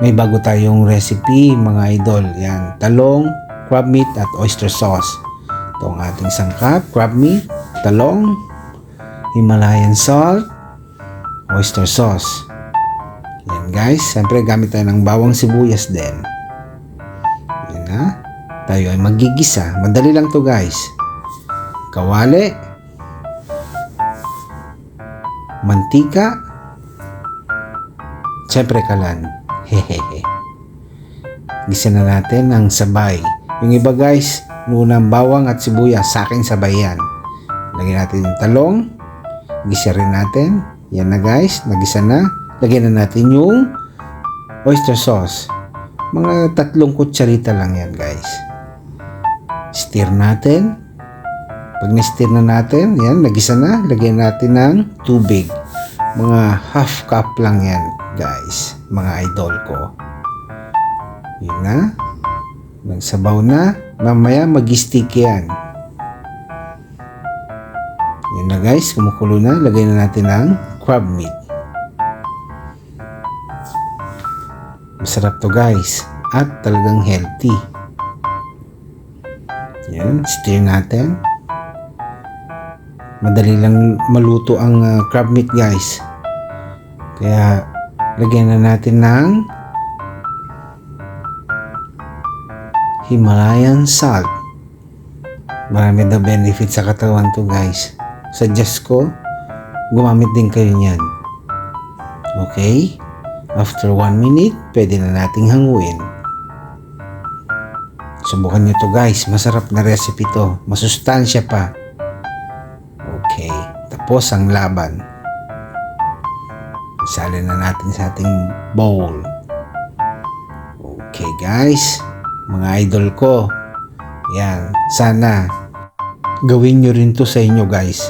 may bago tayong recipe mga idol. Yan, talong, crab meat at oyster sauce. Ito ang ating sangkap: crab meat, talong, Himalayan salt, oyster sauce. Yan guys, siyempre gamit tayo ng bawang sibuyas din. Yan na, tayo ay magigisa. Madali lang to guys. Kawali, mantika, siyempre kalan. Hehehe. Gisa na natin ng sabay. Yung iba guys, unang bawang at sibuyas, sa akin sabay yan. Lagyan natin yung talong, gisa rin natin. Yan na guys, nagisa na. Lagyan na natin yung oyster sauce. Mga 3 kutsarita lang yan guys. Stir natin. Pag na-stir na natin, yan, nagisa na. Lagyan natin ng tubig. Mga half cup lang yan guys, mga idol ko. Yun na. Nagsabaw na. Mamaya mag-stick yan. Yun na guys, kumukulo na. Lagay na natin ng crab meat. Masarap to guys. At talagang healthy. Yan, stir natin. Madali lang maluto ang crab meat guys. Kaya lagyan na natin ng Himalayan salt. Marami daw benefit sa katawan to guys. Suggest ko, gumamit din kayo niyan. Okay? After 1 minute, pwede na nating hanguin. Subukan nyo to guys. Masarap na recipe to. Masustansya pa. Okay. Tapos ang laban. Isalin na natin sa ating bowl. Okay guys, mga idol ko, yan, sana gawin nyo rin to sa inyo guys.